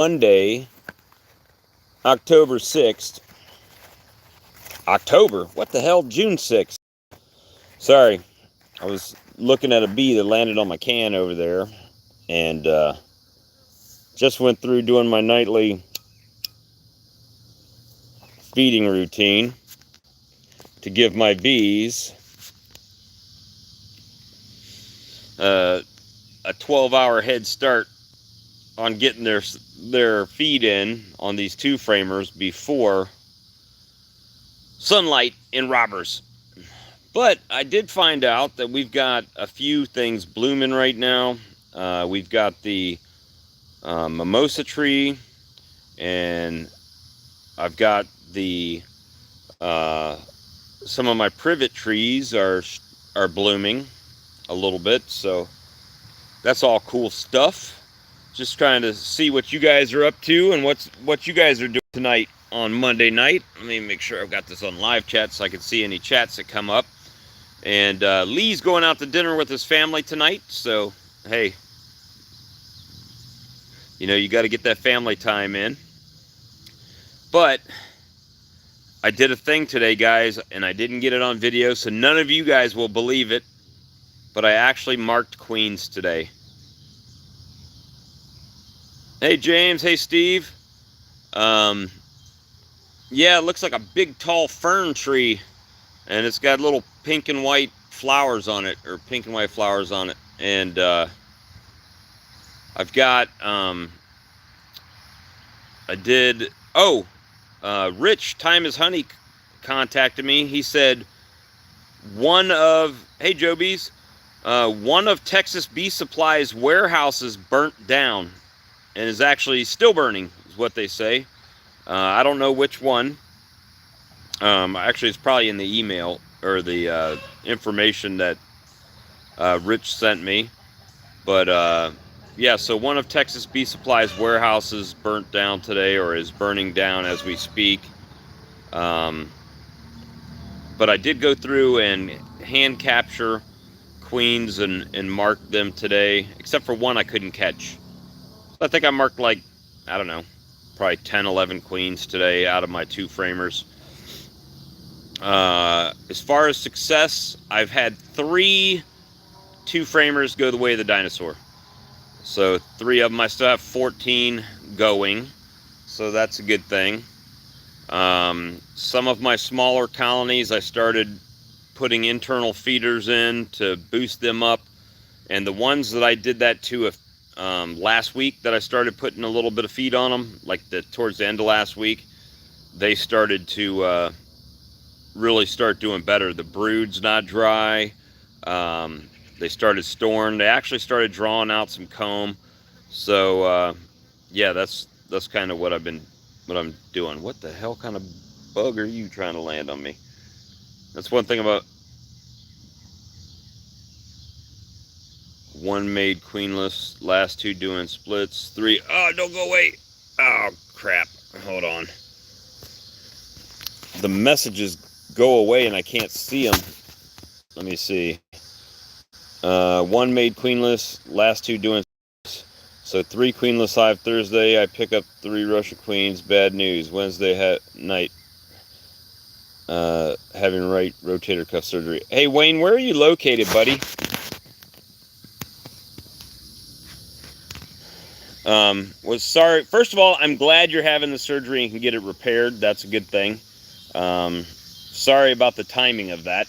Monday, October 6th. October? What the hell? June 6th. Sorry, I was looking at a bee that landed on my can over there, and just went through doing my nightly feeding routine to give my bees a 12-hour head start on getting their feed in on these two framers before sunlight and robbers. But I did find out that we've got a few things blooming right now. We've got the mimosa tree, and I've got the some of my privet trees are blooming a little bit, so that's all cool stuff. Just trying to see what you guys are up to and what you guys are doing tonight on Monday night. Let me make sure I've got this on live chat so I can see any chats that come up. And Lee's going out to dinner with his family tonight, so hey, you know, you got to get that family time in. But I did a thing today, guys, and I didn't get it on video, so none of you guys will believe it, but I actually marked queens today. Hey, James. Hey, Steve. Yeah, it looks like a big, tall fern tree, and it's got little pink and white flowers on it, or pink and white flowers on it. And I've got, Rich, Time is Honey, contacted me. He said hey, Joe Bees, one of Texas Bee Supply's warehouses burnt down and is actually still burning, is what they say. I don't know which one. Actually, it's probably in the email or the information that Rich sent me. But yeah, so one of Texas Bee Supply's warehouses burnt down today, or is burning down as we speak. But I did go through and hand capture queens and mark them today, except for one I couldn't catch. I think I marked, like, I don't know, probably 10, 11 queens today out of my two framers. As far as success, I've had 3 two framers go the way of the dinosaur. So 3 of them, I still have 14 going, so that's a good thing. Some of my smaller colonies, I started putting internal feeders in to boost them up, and the ones that I did that to last week, that I started putting a little bit of feed on them, like towards the end of last week, they started to really start doing better. The brood's not dry. They started storing. They actually started drawing out some comb. So yeah, that's kind of what I'm doing. What the hell kind of bug are you trying to land on me? That's one thing about one made queenless, last 2 doing splits, 3. Oh, don't go away. Oh crap. Hold on. The messages go away and I can't see them. Let me see. 1 made queenless, last 2 doing splits. So 3 queenless live Thursday. I pick up 3 Russia queens. Bad news. Wednesday night. Having right rotator cuff surgery. Hey Wayne, where are you located, buddy? Was sorry. First of all, I'm glad you're having the surgery and can get it repaired. That's a good thing. Sorry about the timing of that,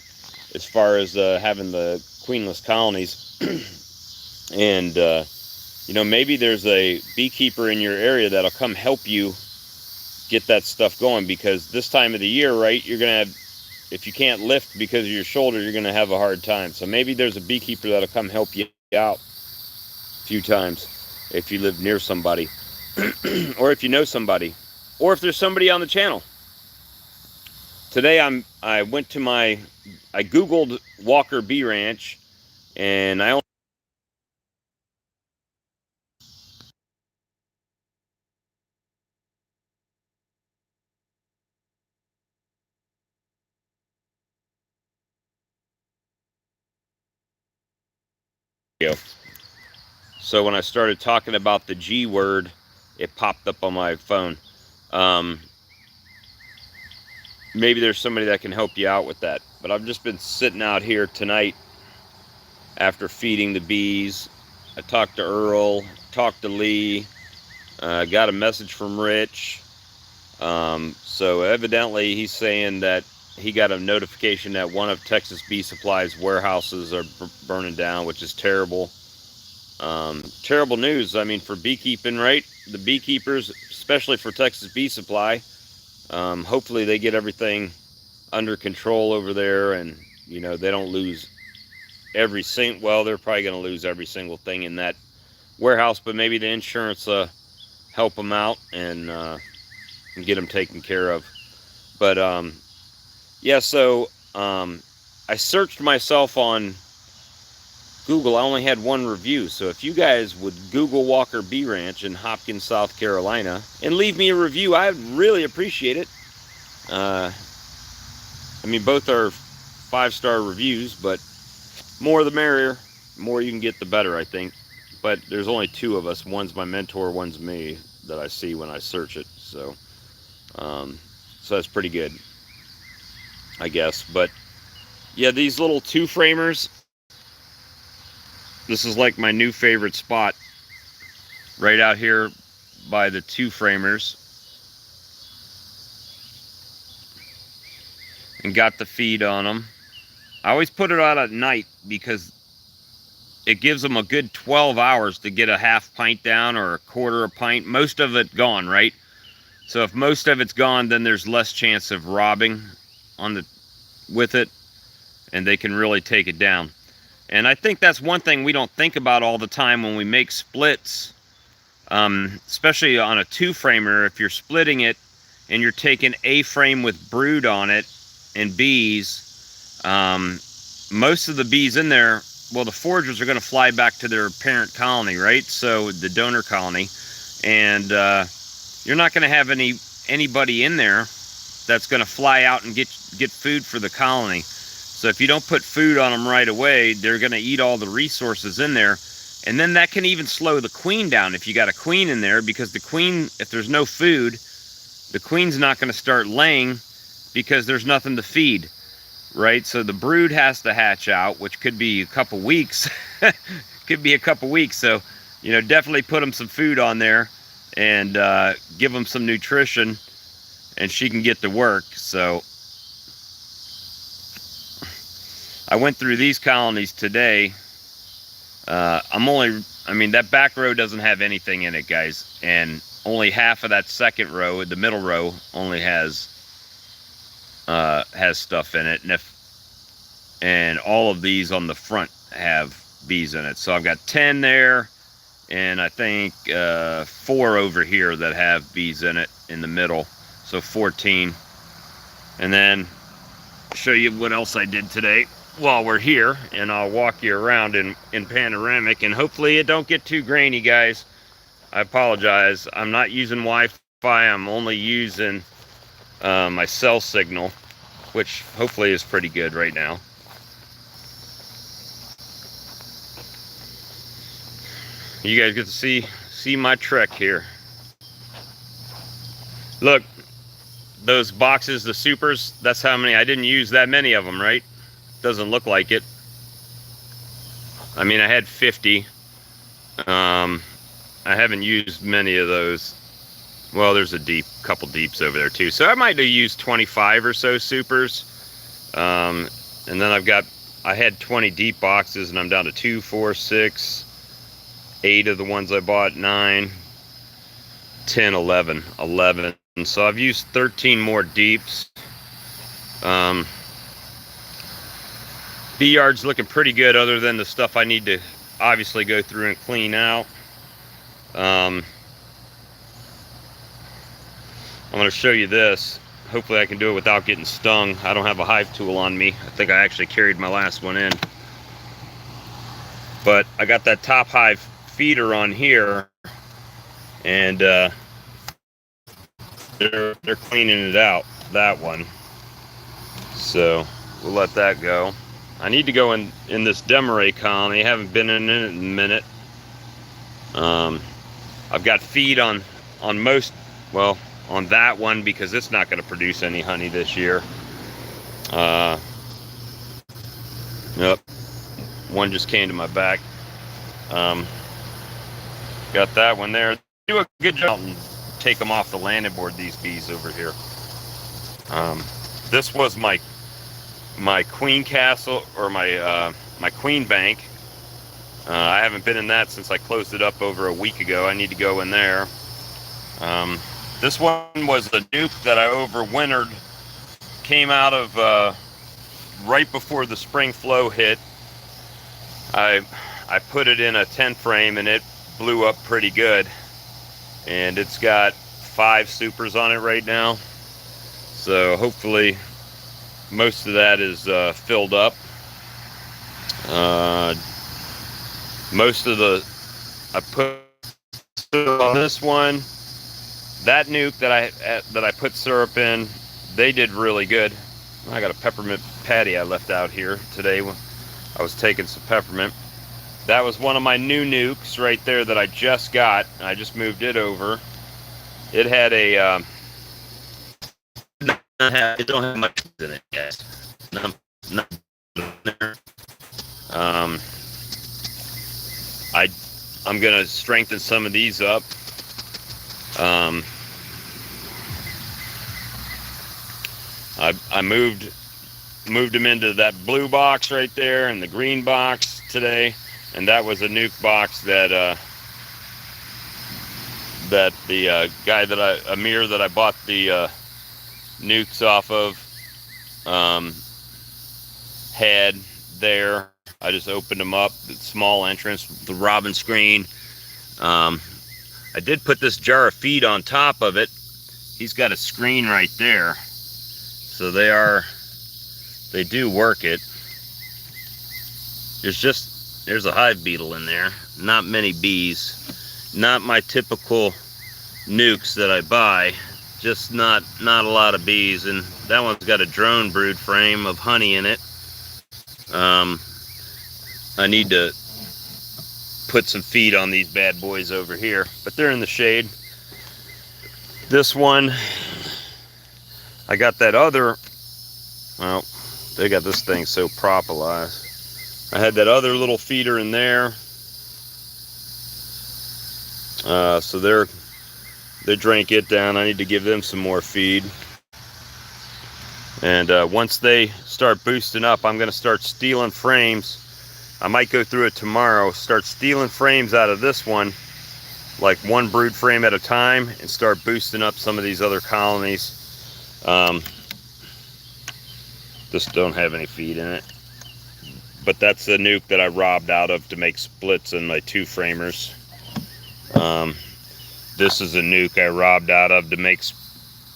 as far as having the queenless colonies. And you know, maybe there's a beekeeper in your area that'll come help you get that stuff going, because this time of the year, right, you're gonna have, if you can't lift because of your shoulder, you're gonna have a hard time. So maybe there's a beekeeper that'll come help you out a few times if you live near somebody, or if you know somebody, or if there's somebody on the channel. Today I went to I googled Walker Bee Ranch, and I only so when I started talking about the G word, it popped up on my phone. Maybe there's somebody that can help you out with that. But I've just been sitting out here tonight after feeding the bees. I talked to Earl, talked to Lee, got a message from Rich. So evidently he's saying that he got a notification that one of Texas Bee Supply's warehouses are burning down, which is terrible. Terrible news, I mean, for beekeeping, right? The beekeepers, especially for Texas Bee Supply, hopefully they get everything under control over there, and you know, they don't lose well, they're probably going to lose every single thing in that warehouse, but maybe the insurance help them out and get them taken care of. But yeah, so I searched myself on Google. I only had one review, so if you guys would Google Walker Bee Ranch in Hopkins, South Carolina, and leave me a review, I'd really appreciate it. I mean, both are 5-star reviews, but more the merrier. The more you can get, the better, I think. But there's only 2 of us. One's my mentor, one's me, that I see when I search it. So that's pretty good, I guess. But yeah, these little 2-framers, this is like my new favorite spot, right out here by the 2-framers. And got the feed on them. I always put it out at night because it gives them a good 12 hours to get a half pint down or a quarter of pint. Most of it gone, right? So if most of it's gone, then there's less chance of robbing with it, and they can really take it down. And I think that's one thing we don't think about all the time when we make splits, especially on a 2-framer. If you're splitting it and you're taking a frame with brood on it and bees, most of the bees in there, well, the foragers are going to fly back to their parent colony, right? So the donor colony, and you're not going to have anybody in there that's going to fly out and get food for the colony. So if you don't put food on them right away, they're going to eat all the resources in there, and then that can even slow the queen down if you got a queen in there, because the queen, if there's no food, the queen's not going to start laying because there's nothing to feed. Right, so the brood has to hatch out, which could be a couple weeks. Could be a couple weeks. So, you know, definitely put them some food on there and give them some nutrition, and she can get to work. So, I went through these colonies today. I mean, that back row doesn't have anything in it, guys, and only half of that second row, the middle row, only has stuff in it, and all of these on the front have bees in it. So I've got 10 there, and I think 4 over here that have bees in it in the middle, so 14. And then I'll show you what else I did today while we're here, and I'll walk you around in panoramic, and hopefully it don't get too grainy, guys. I apologize. I'm not using Wi-Fi. I'm only using my cell signal, which hopefully is pretty good right now. You guys get to see my trek here. Look, those boxes, the supers, that's how many. I didn't use that many of them, right? Doesn't look like it. I mean, I had 50. I haven't used many of those. Well, there's a couple deeps over there too. So I might have used 25 or so supers. And then I had 20 deep boxes, and I'm down to 2, 4, 6, 8 of the ones I bought, 9, 10, 11. And so I've used 13 more deeps. Bee yard's looking pretty good, other than the stuff I need to obviously go through and clean out. I'm going to show you this. Hopefully I can do it without getting stung. I don't have a hive tool on me. I think I actually carried my last one in. But I got that top hive feeder on here, and they're cleaning it out, that one. So we'll let that go. I need to go in this Demeray colony. I haven't been in it in a minute. I've got feed on most, well, on that one, because it's not going to produce any honey this year. Nope, one just came to my back. Got that one there. Do a good job and take them off the landing board, these bees over here. This was my queen castle, or my queen bank. I haven't been in that since I closed it up over a week ago. I need to go in there. This one was a nuke that I overwintered. Came out of right before the spring flow hit. I put it in a 10 frame and it blew up pretty good. And it's got 5 supers on it right now. So hopefully most of that is filled up. Most of I put on this one, that nuke that I put syrup in, they did really good. I got a peppermint patty I left out here today when I was taking some peppermint. That was one of my new nukes right there that I just got. I just moved it over. It had a it don't have much in it yet. Not there. I'm gonna strengthen some of these up. I moved them into that blue box right there and the green box today, and that was a nuke box that the guy Amir that I bought the nukes off of had there. I just opened them up, the small entrance, the robin screen. I did put this jar of feed on top of it. He's got a screen right there. So they do work it. There's a hive beetle in there. Not many bees. Not my typical nukes that I buy. Just not a lot of bees. And that one's got a drone brood frame of honey in it. I need to put some feed on these bad boys over here, but they're in the shade. This one, I got that other, well, they got this thing so propolized. I had that other little feeder in there. So they drank it down. I need to give them some more feed. And once they start boosting up, I'm gonna start stealing frames. I might go through it tomorrow, start stealing frames out of this one, like one brood frame at a time, and start boosting up some of these other colonies. Just don't have any feed in it. But that's the nuke that I robbed out of to make splits in my 2 framers. This is a nuke I robbed out of to make,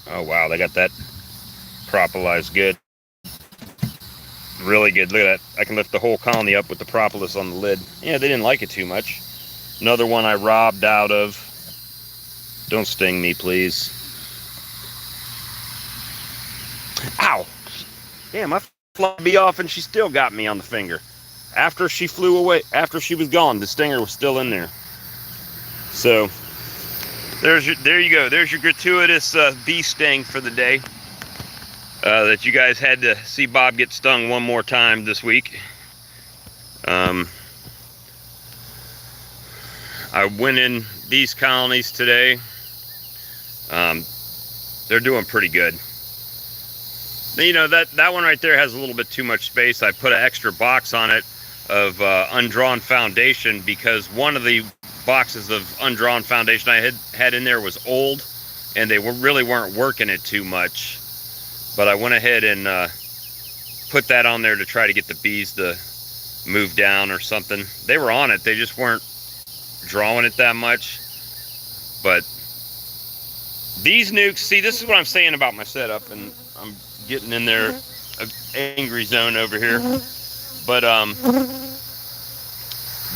oh wow, they got that propolized good. Really good. Look at that. I can lift the whole colony up with the propolis on the lid. Yeah, they didn't like it too much. Another one I robbed out of. Don't sting me, please. Ow! Damn, I flew the bee off and she still got me on the finger. After she flew away, after she was gone, the stinger was still in there. So, there you go. There's your gratuitous bee sting for the day. That you guys had to see Bob get stung one more time this week. I went in these colonies today. They're doing pretty good. You know, that one right there has a little bit too much space. I put an extra box on it of undrawn foundation because one of the boxes of undrawn foundation I had in there was old, and they really weren't working it too much. But I went ahead and put that on there to try to get the bees to move down or something. They were on it, they just weren't drawing it that much. But these nukes, see, this is what I'm saying about my setup, and I'm getting in their angry zone over here. But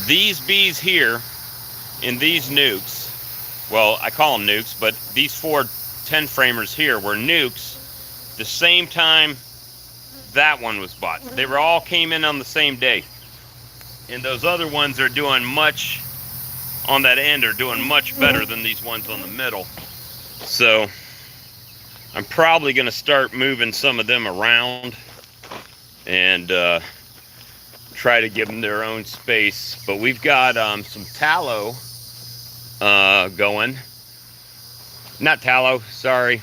these bees here in these nukes, well, I call them nukes, but these 4 10 framers here were nukes the same time that one was bought. They all came in on the same day. And those other ones are doing much on that end are doing much better than these ones on the middle. So I'm probably going to start moving some of them around and try to give them their own space. But we've got some tallow going. Not tallow, sorry.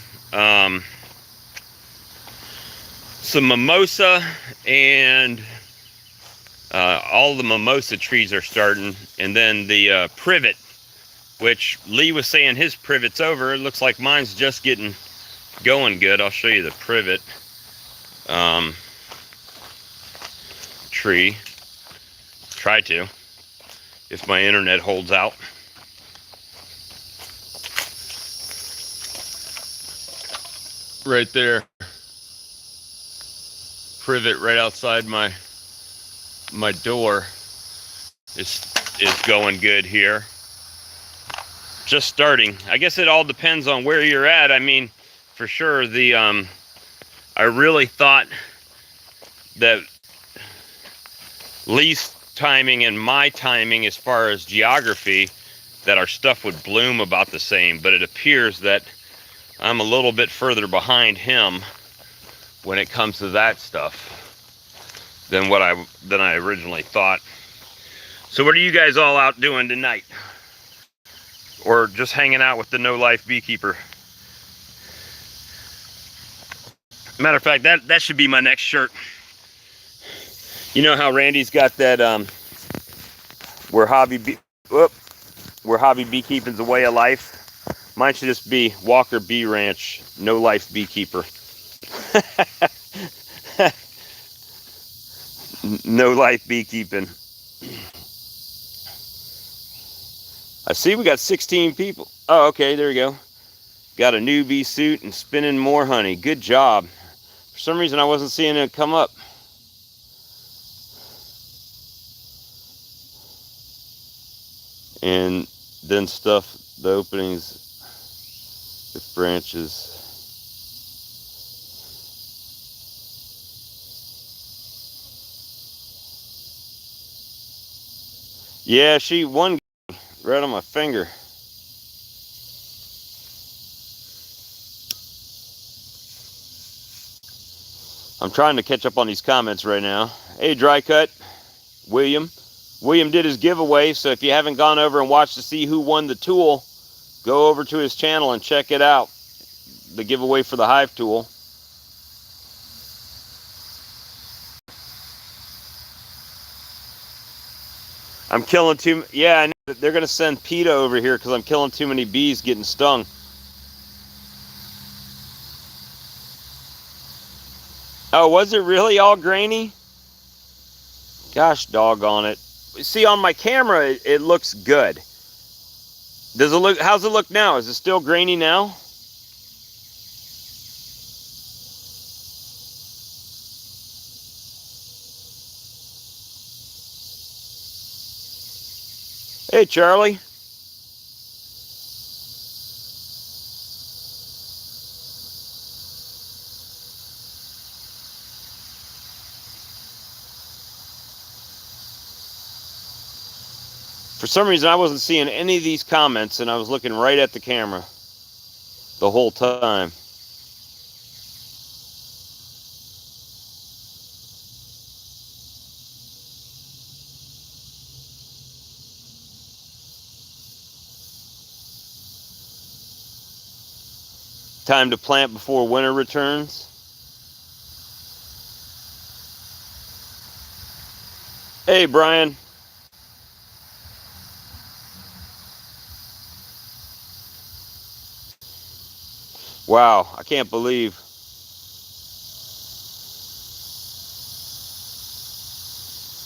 Some mimosa, and all the mimosa trees are starting. And then the privet, which Lee was saying his privet's over. It looks like mine's just getting going good. I'll show you the privet tree. Try to, if my internet holds out. Right there. Privet right outside my door is going good here. Just starting. I guess it all depends on where you're at. I mean, for sure, I really thought that Lee's timing and my timing as far as geography, that our stuff would bloom about the same, but it appears that I'm a little bit further behind him when it comes to that stuff than what I originally thought. So what are you guys all out doing tonight? Or just hanging out with the No Life Beekeeper? Matter of fact, that should be my next shirt. You know how Randy's got that where hobby beekeeping's a way of life? Mine should just be Walker Bee Ranch, No Life Beekeeper. No life beekeeping. I see we got 16 people. Oh, okay, there you go. Got a new bee suit and spinning more honey. Good job. For some reason I wasn't seeing it come up. And then stuff, the openings with branches. Yeah, one right on my finger. I'm trying to catch up on these comments right now. Hey, Dry Cut, William. William did his giveaway, so if you haven't gone over and watched to see who won the tool, go over to his channel and check it out. The giveaway for the hive tool. I'm killing yeah, I know that they're going to send PETA over here because I'm killing too many bees getting stung. Oh, was it really all grainy? Gosh, doggone it. See, on my camera, it looks good. Does it look? How's it look now? Is it still grainy now? Hey, Charlie. For some reason, I wasn't seeing any of these comments, and I was looking right at the camera the whole time. Time to plant before winter returns. Hey, Brian. Wow, I can't believe.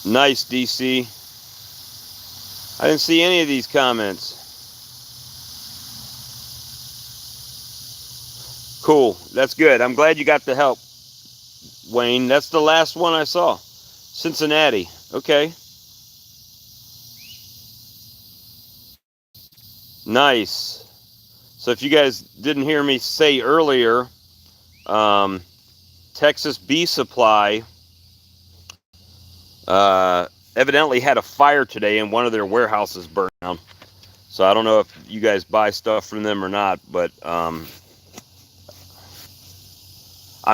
Nice, DC. I didn't see any of these comments. Cool, that's good. I'm glad you got the help, Wayne. That's the last one I saw. Cincinnati, okay. Nice. So if you guys didn't hear me say earlier, Texas Bee Supply evidently had a fire today and one of their warehouses burned down. So I don't know if you guys buy stuff from them or not, but I'm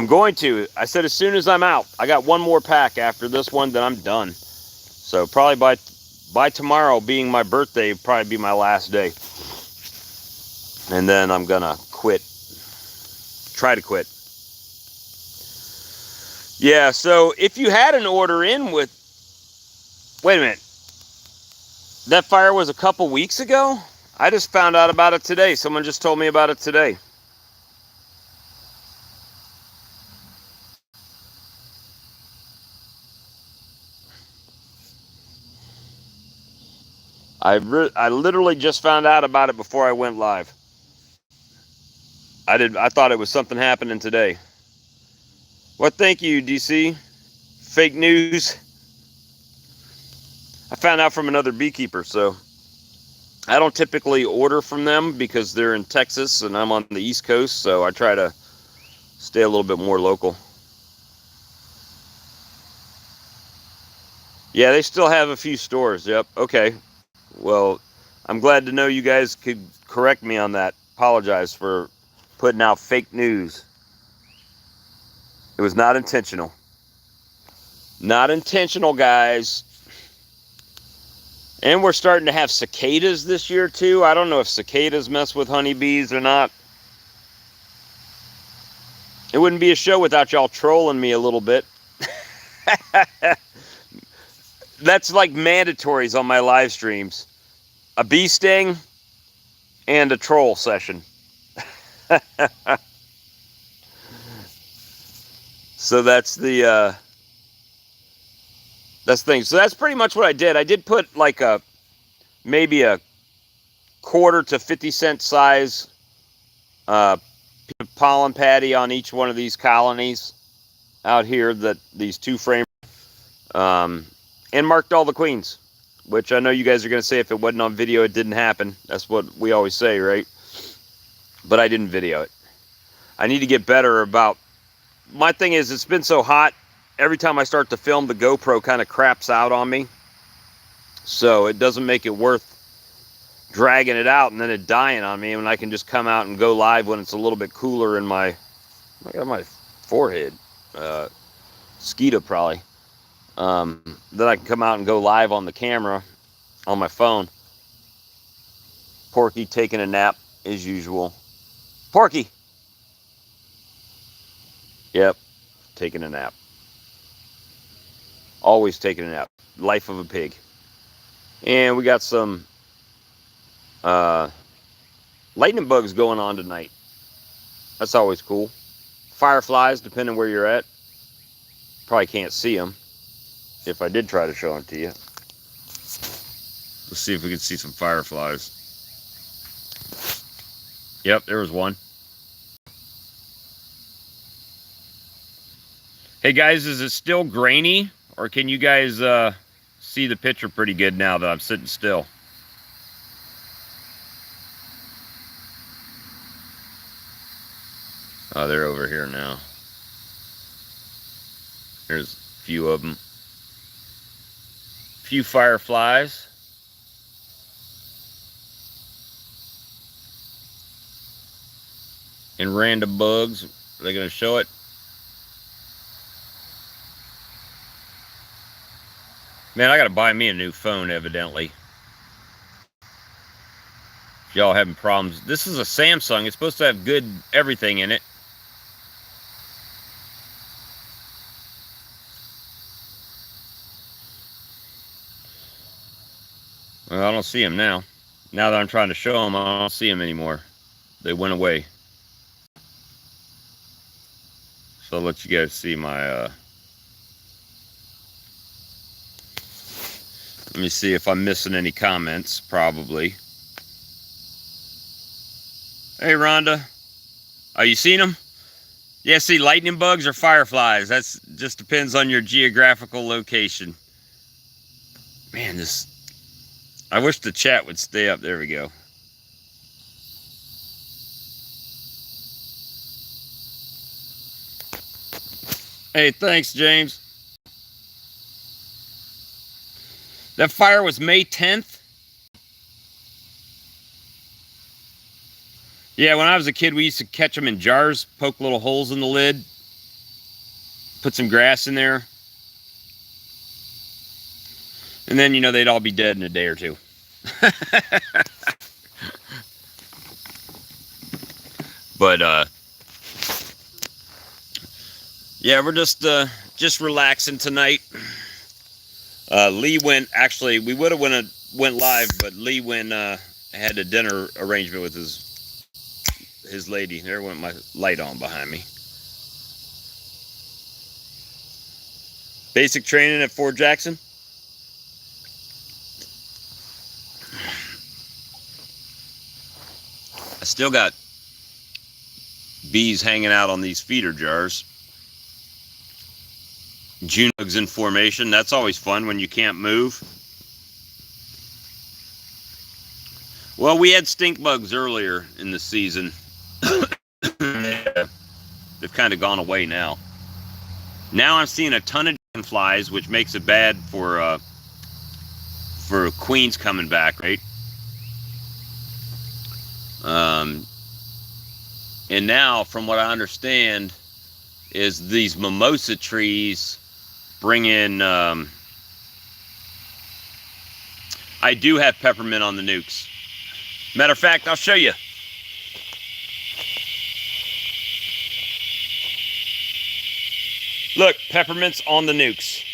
going to. I said as soon as I'm out. I got one more pack after this one, then I'm done. So probably by tomorrow being my birthday, probably be my last day. And then I'm gonna quit. Try to quit. Yeah, so if you had an order in with... Wait a minute. That fire was a couple weeks ago? I just found out about it today. Someone just told me about it today. I literally just found out about it before I went live. I thought it was something happening today. Well, thank you, DC. Fake news. I found out from another beekeeper, so I don't typically order from them because they're in Texas and I'm on the East Coast, so I try to stay a little bit more local. Yeah, they still have a few stores. Yep. Okay. Well, I'm glad to know you guys could correct me on that. Apologize for putting out fake news. It was not intentional. Not intentional, guys. And we're starting to have cicadas this year, too. I don't know if cicadas mess with honeybees or not. It wouldn't be a show without y'all trolling me a little bit. That's like mandatories on my live streams. A bee sting and a troll session. So that's the thing. So that's pretty much what I did. I did put like maybe a quarter to 50-cent size pollen patty on each one of these colonies out here, these two frames, and marked all the queens, which I know you guys are going to say if it wasn't on video, it didn't happen. That's what we always say, right? But I didn't video it. I need to get better about... My thing is, it's been so hot, every time I start to film, the GoPro kind of craps out on me. So it doesn't make it worth dragging it out and then it dying on me, and I can just come out and go live when it's a little bit cooler in my... I got my forehead. Mosquito probably. Then I can come out and go live on the camera on my phone. Porky taking a nap as usual. Porky! Yep, taking a nap. Always taking a nap. Life of a pig. And we got some lightning bugs going on tonight. That's always cool. Fireflies, depending where you're at. Probably can't see them if I did try to show them to you. Let's see if we can see some fireflies. Yep, there was one. Hey guys, is it still grainy? Or can you guys see the picture pretty good now that I'm sitting still? Oh, they're over here now. There's a few of them. A few fireflies. And random bugs. Are they going to show it? Man, I got to buy me a new phone, evidently. If y'all having problems. This is a Samsung. It's supposed to have good everything in it. Well, I don't see them now. Now that I'm trying to show them, I don't see them anymore. They went away. So I'll let you guys see my... Let me see if I'm missing any comments. Probably. Hey, Rhonda. Oh, you seen them? Yeah, see, lightning bugs or fireflies. That's just depends on your geographical location. Man, this... I wish the chat would stay up. There we go. Hey, thanks, James. That fire was May 10th? Yeah, when I was a kid, we used to catch them in jars, poke little holes in the lid, put some grass in there, and then, you know, they'd all be dead in a day or two. But, yeah, we're just relaxing tonight. Lee went, actually, we would have went live, but Lee had a dinner arrangement with his lady. There went my light on behind me. Basic training at Fort Jackson. I still got bees hanging out on these feeder jars. June bugs in formation. That's always fun when you can't move. Well, we had stink bugs earlier in the season. They've kind of gone away now. Now I'm seeing a ton of dragonflies, which makes it bad for queens coming back, right? And now, from what I understand, is these mimosa trees bring in, I do have peppermint on the nukes. Matter of fact, I'll show you. Look, peppermint's on the nukes.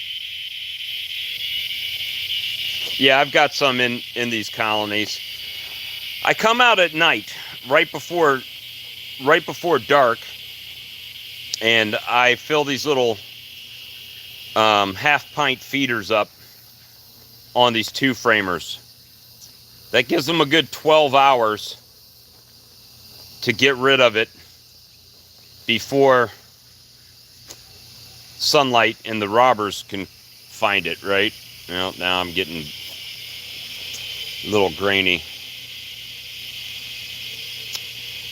Yeah, I've got some in these colonies. I come out at night, right before dark, and I fill these little half-pint feeders up on these 2-framers. That gives them a good 12 hours to get rid of it before sunlight and the robbers can find it, right? Well, now I'm getting a little grainy.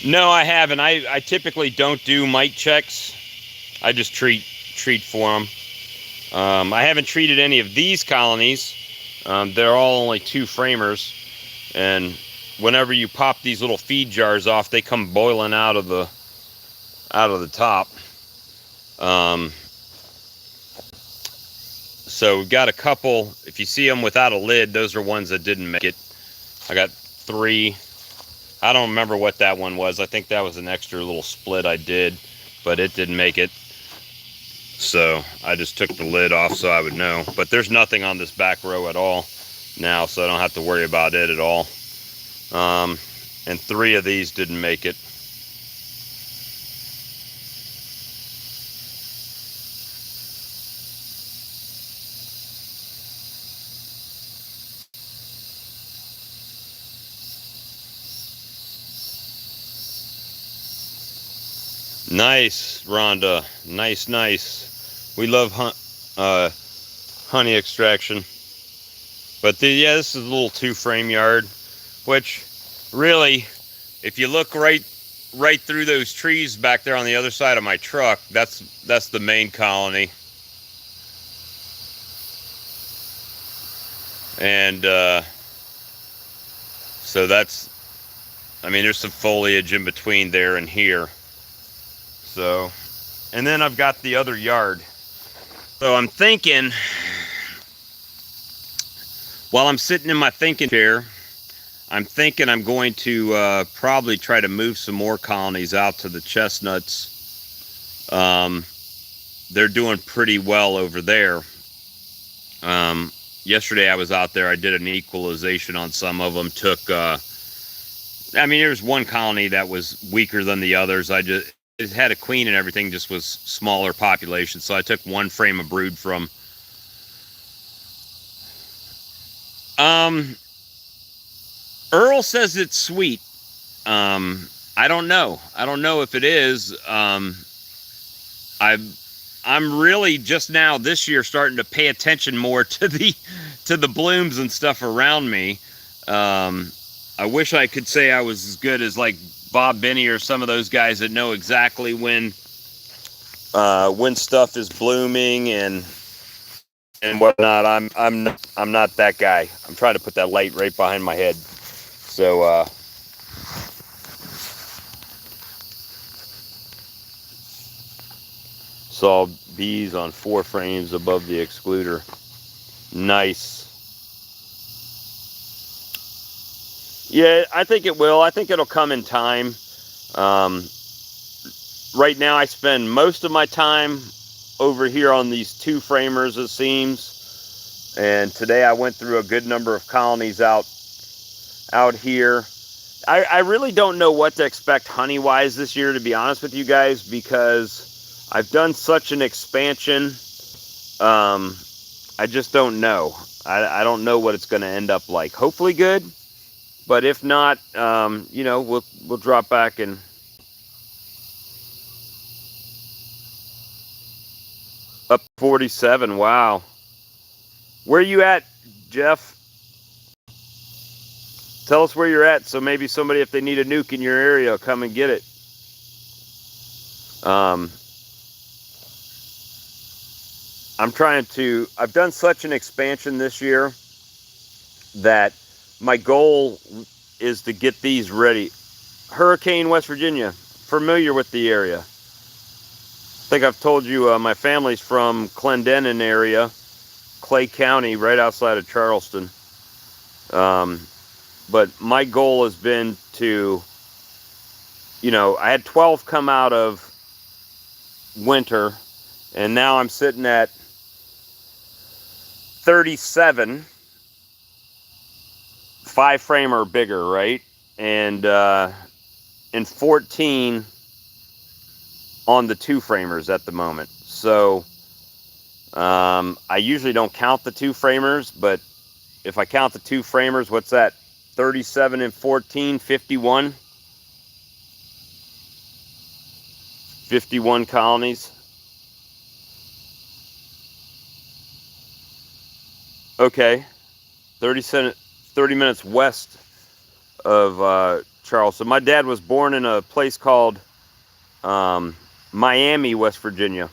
No, I haven't. I typically don't do mite checks. I just treat for them. I haven't treated any of these colonies. They're all only 2-framers, and whenever you pop these little feed jars off, they come boiling out of the top. So we've got a couple. If you see them without a lid, those are ones that didn't make it. I got 3. I don't remember what that one was. I think that was an extra little split I did, but it didn't make it. So I just took the lid off so I would know. But there's nothing on this back row at all now, so I don't have to worry about it at all. And 3 of these didn't make it. Nice, Rhonda. Nice. We love honey extraction. But yeah, this is a little 2-frame yard, which really, if you look right through those trees back there on the other side of my truck, that's the main colony. And so that's, I mean, there's some foliage in between there and here. So, and then I've got the other yard. So I'm thinking, while I'm sitting in my thinking chair, I'm thinking I'm going to probably try to move some more colonies out to the chestnuts. They're doing pretty well over there. Yesterday I was out there, I did an equalization on some of them. I mean, there's one colony that was weaker than the others. It had a queen and everything, just was smaller population. So I took 1 frame of brood from. Earl says it's sweet. I don't know. I don't know if it is. I'm really just now this year starting to pay attention more to the blooms and stuff around me. I wish I could say I was as good as like Bob Benny or some of those guys that know exactly when stuff is blooming and whatnot. I'm not that guy. I'm trying to put that light right behind my head. So Saw bees on 4 frames above the excluder. Nice. Yeah, I think it will. I think it'll come in time. Right now I spend most of my time over here on these 2 framers, it seems. And today I went through a good number of colonies out here. I really don't know what to expect honey-wise this year, to be honest with you guys, because I've done such an expansion. I just don't know. I don't know what it's going to end up like. Hopefully good, but if not, you know, we'll drop back and up 47. Wow. Where are you at, Jeff? Tell us where you're at, so maybe somebody, if they need a nuke in your area, will come and get it. I've done such an expansion this year that my goal is to get these ready. Hurricane, West Virginia, familiar with the area. I think I've told you my family's from Clendenin area, Clay County, right outside of Charleston. But my goal has been to, you know, I had 12 come out of winter, and now I'm sitting at 37, 5 frame or bigger, right? And 14 on the 2 framers at the moment. So I usually don't count the 2 framers, but if I count the 2 framers, what's that? 37 and 14, 51. 51 colonies. Okay. 30 minutes west of Charleston. My dad was born in a place called Miami, West Virginia.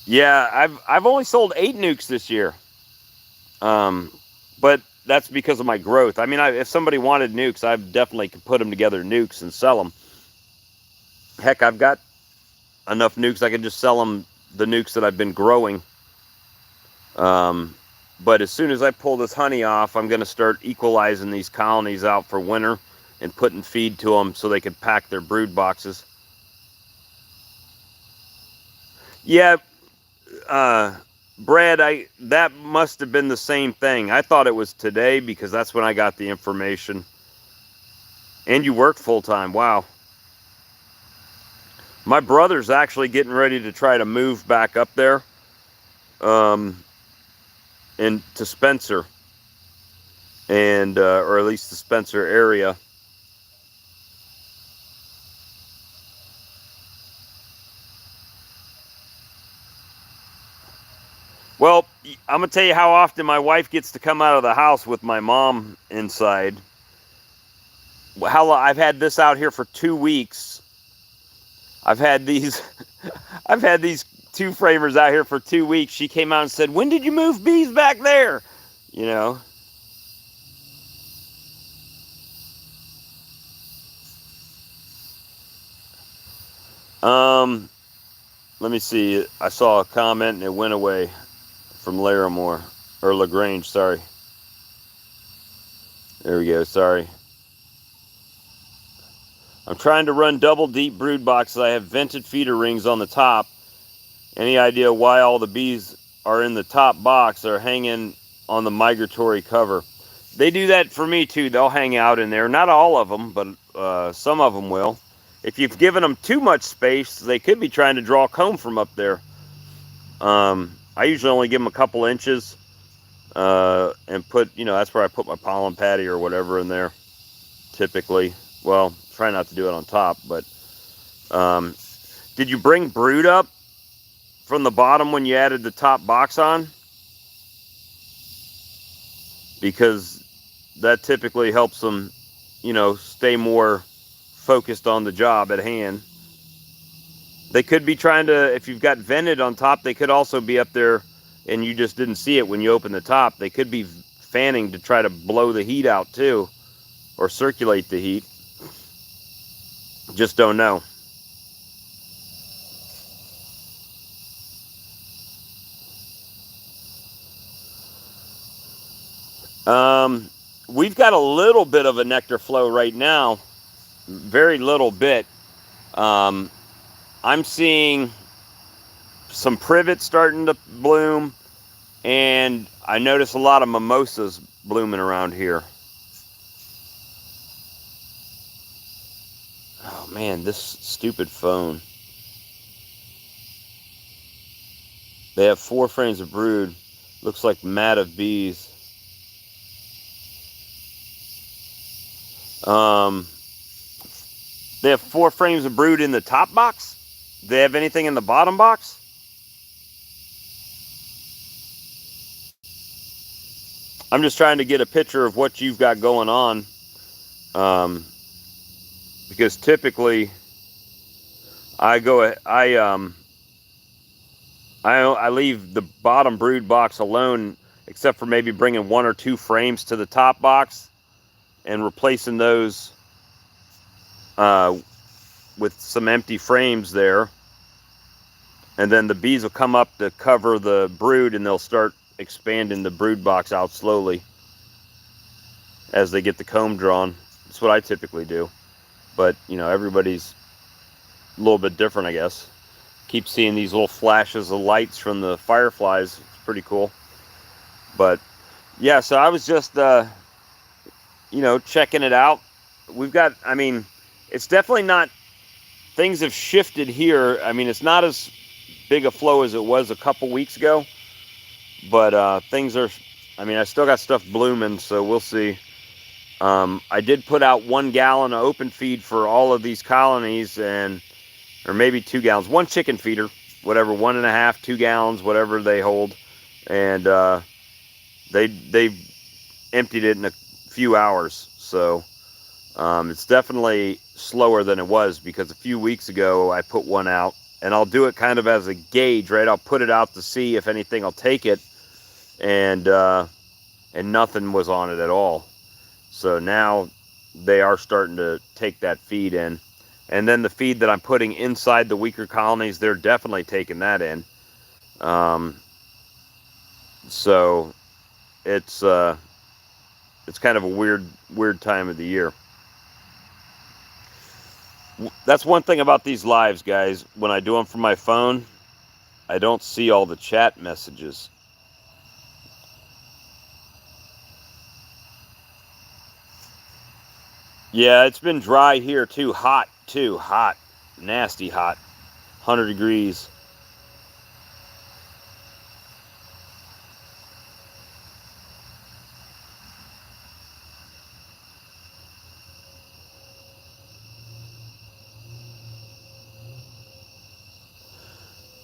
Yeah, I've only sold 8 nukes this year, but that's because of my growth. I mean, if somebody wanted nukes, I definitely could put them together nukes and sell them. Heck, I've got enough nukes I could just sell them the nukes that I've been growing. But as soon as I pull this honey off, I'm going to start equalizing these colonies out for winter and putting feed to them so they can pack their brood boxes. Yeah. Brad, that must have been the same thing. I thought it was today because that's when I got the information. And you work full-time. Wow. My brother's actually getting ready to try to move back up there to Spencer, and or at least the Spencer area. Well, I'm going to tell you how often my wife gets to come out of the house with my mom inside. I've had this out here for 2 weeks. I've had these 2 framers out here for 2 weeks. She came out and said, "When did you move bees back there?" You know. Let me see. I saw a comment and it went away. From Larimore, or LaGrange, sorry. There we go, sorry. I'm trying to run double deep brood boxes. I have vented feeder rings on the top. Any idea why all the bees are in the top box or hanging on the migratory cover? They do that for me too. They'll hang out in there. Not all of them, but some of them will. If you've given them too much space, they could be trying to draw comb from up there. I usually only give them a couple inches and put, you know, that's where I put my pollen patty or whatever in there, typically. Well, try not to do it on top, but did you bring brood up from the bottom when you added the top box on? Because that typically helps them, you know, stay more focused on the job at hand. They could be trying to, if you've got vented on top, they could also be up there and you just didn't see it when you opened the top. They could be fanning to try to blow the heat out too. or circulate the heat. Just don't know. We've got a little bit of a nectar flow right now, very little bit. I'm seeing some privets starting to bloom, and I notice a lot of mimosas blooming around here. Oh man, this stupid phone. They have 4 frames of brood. Looks like mat of bees. They have 4 frames of brood in the top box. Do they have anything in the bottom box? I'm just trying to get a picture of what you've got going on. Because typically I leave the bottom brood box alone, except for maybe bringing 1 or 2 frames to the top box and replacing those with some empty frames there. And then the bees will come up to cover the brood, and they'll start expanding the brood box out slowly as they get the comb drawn. That's what I typically do. But, you know, everybody's a little bit different, I guess. Keep seeing these little flashes of lights from the fireflies. It's pretty cool. But, yeah, so I was just, you know, checking it out. We've got, I mean, it's definitely not, things have shifted here. I mean, it's not as big a flow as it was a couple weeks ago. But things are, I mean, I still got stuff blooming, so we'll see. I did put out 1 gallon of open feed for all of these colonies, or maybe 2 gallons. 1 chicken feeder, whatever, 1.5, 2 gallons, whatever they hold. And they emptied it in a few hours. So it's definitely slower than it was, because a few weeks ago I put 1 out, and I'll do it kind of as a gauge, right? I'll put it out to see if anything will take it, and nothing was on it at all. So now they are starting to take that feed in. And then the feed that I'm putting inside the weaker colonies, they're definitely taking that in. So it's kind of a weird time of the year. That's one thing about these lives, guys. When I do them from my phone, I don't see all the chat messages. Yeah, it's been dry here too. Hot too. Hot. Nasty hot. 100 degrees.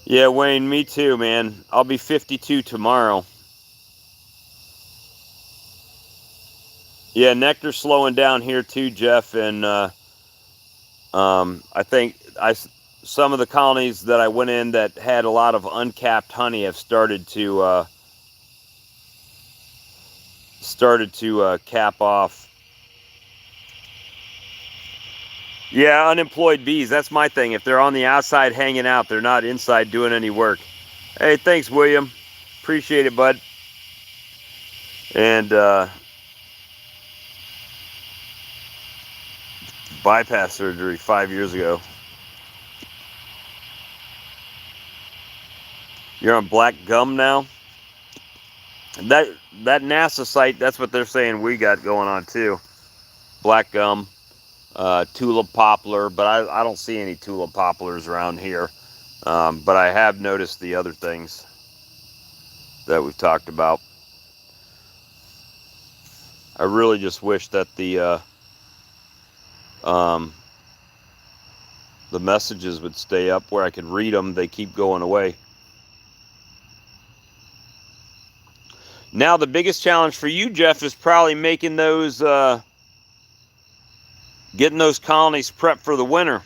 Yeah, Wayne, me too, man. I'll be 52 tomorrow. Yeah, nectar's slowing down here too, Jeff, and I think some of the colonies that I went in that had a lot of uncapped honey have started to cap off. Yeah, unemployed bees. That's my thing. If they're on the outside hanging out, they're not inside doing any work. Hey, thanks, William. Appreciate it, bud. And bypass surgery 5 years ago. You're on black gum now? That NASA site, that's what they're saying we got going on too. Black gum, tulip poplar, but I don't see any tulip poplars around here. But I have noticed the other things that we've talked about. I really just wish that the messages would stay up where I could read them. They keep going away. Now the biggest challenge for you, Jeff, is probably making those, getting those colonies prepped for the winter.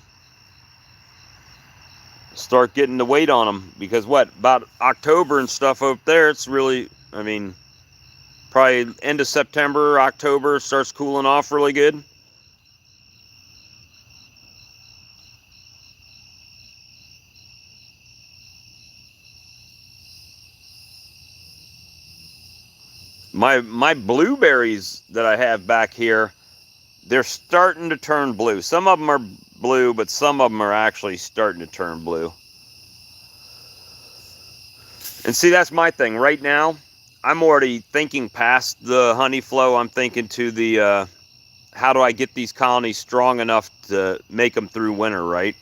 Start getting the weight on them, because what, about October and stuff up there, it's really, I mean, Probably end of September, October, starts cooling off really good. My blueberries that I have back here, they're starting to turn blue. Some of them are blue, but some of them are actually starting to turn blue. And see, that's my thing. Right now, I'm already thinking past the honey flow. I'm thinking to the, how do I get these colonies strong enough to make them through winter, right?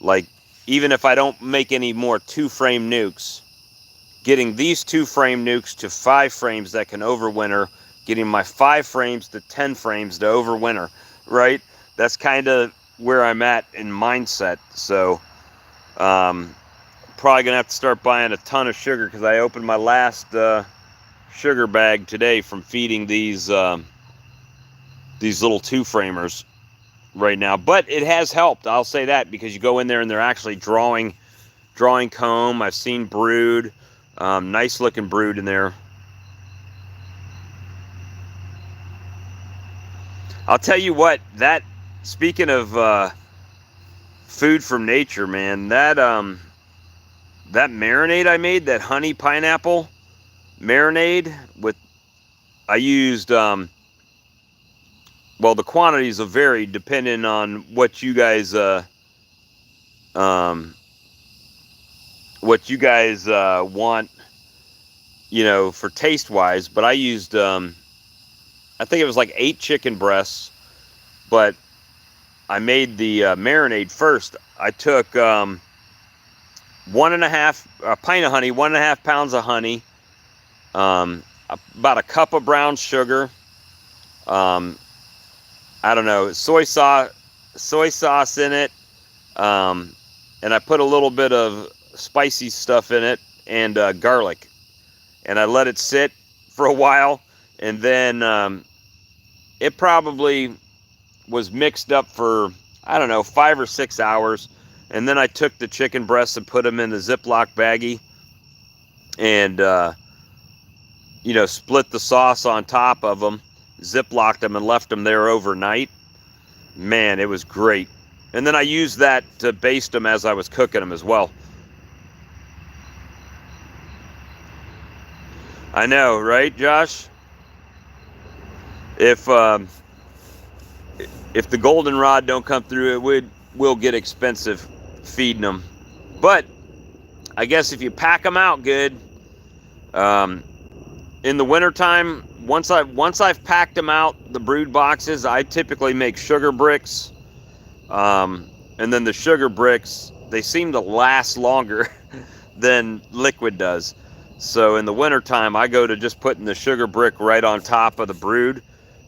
Like, even if I don't make any more 2-frame nukes, getting these 2-frame nukes to 5 frames that can overwinter, getting my 5 frames to 10 frames to overwinter, right? That's kind of where I'm at in mindset. So, probably gonna have to start buying a ton of sugar, because I opened my last sugar bag today from feeding these little 2-framers right now. But it has helped, I'll say that, because you go in there and they're actually drawing comb. I've seen brood, nice looking brood in there. I'll tell you what, that, speaking of food from nature, man, that that marinade I made, that honey pineapple marinade with, I used, well, the quantities will vary depending on what you guys want, you know, for taste wise. But I used, I think it was like 8 chicken breasts, but I made the marinade first. I took 1.5 pint of honey, 1.5 pounds of honey, about a cup of brown sugar, I don't know, soy sauce in it, and I put a little bit of spicy stuff in it, and garlic, and I let it sit for a while, and then it probably was mixed up for, I don't know, 5 or 6 hours. And then I took the chicken breasts and put them in the Ziploc baggie, and you know, split the sauce on top of them, Ziplocked them, and left them there overnight. Man, it was great. And then I used that to baste them as I was cooking them as well. I know, right, Josh? If the goldenrod don't come through, it will get expensive feeding them. But I guess if you pack them out good, in the wintertime, once I've packed them out, the brood boxes, I typically make sugar bricks, and then the sugar bricks, they seem to last longer than liquid does. So in the wintertime, I go to just putting the sugar brick right on top of the brood,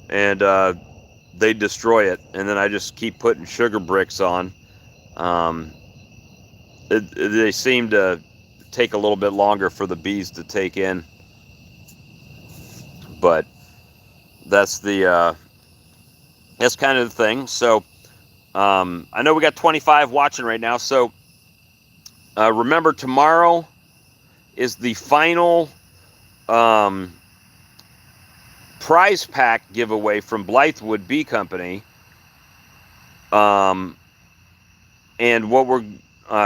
and they destroy it. And then I just keep putting sugar bricks on. They seem to take a little bit longer for the bees to take in. But that's that's kind of the thing. So I know we got 25 watching right now. So remember, tomorrow is the final prize pack giveaway from Blythewood Bee Company. And what we're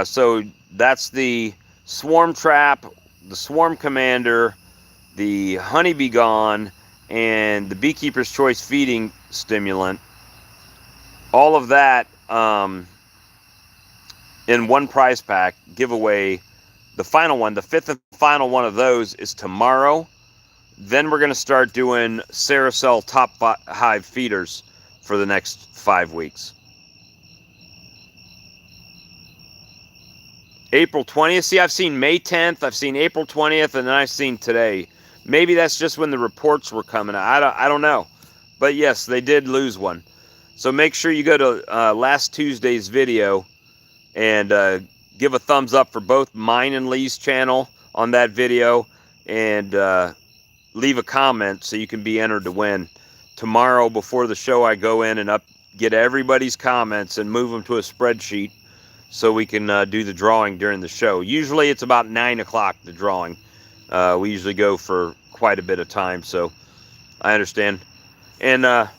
so that's the Swarm Trap, the Swarm Commander, the Honeybee Gone, and the Beekeeper's Choice Feeding Stimulant. All of that in one prize pack giveaway. The final one, the 5th and final one of those, is tomorrow. Then we're going to start doing Ceracell Top Hive feeders for the next 5 weeks. April 20th. See, I've seen May 10th, I've seen April 20th, and then I've seen today. Maybe that's just when the reports were coming out. I don't know. But yes, they did lose one. So make sure you go to last Tuesday's video and give a thumbs up for both mine and Lee's channel on that video, and leave a comment so you can be entered to win. Tomorrow before the show, I go in and get everybody's comments and move them to a spreadsheet so we can do the drawing during the show. Usually it's about 9 o'clock, the drawing. We usually go for quite a bit of time, so I understand. And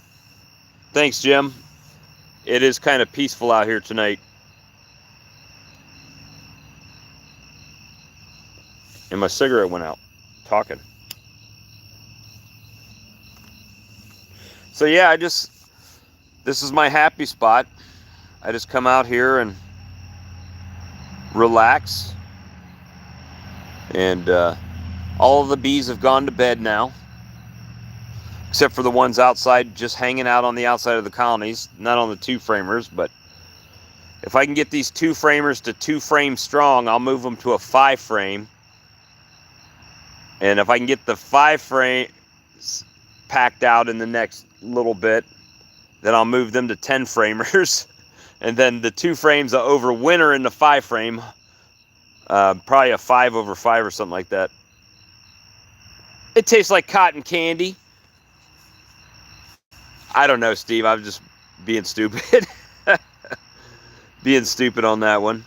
thanks, Jim. It is kind of peaceful out here tonight. And my cigarette went out. Talking. So yeah, this is my happy spot. I just come out here and relax. And all of the bees have gone to bed now, except for the ones outside, just hanging out on the outside of the colonies, not on the 2-framers. But if I can get these 2-framers to 2-frame strong, I'll move them to a 5-frame. And if I can get the 5-frame packed out in the next little bit, then I'll move them to 10-framers. And then the 2 frames will overwinter in the 5-frame. Probably a 5/5 or something like that. It tastes like cotton candy. I don't know, Steve. I'm just being stupid. Being stupid on that one.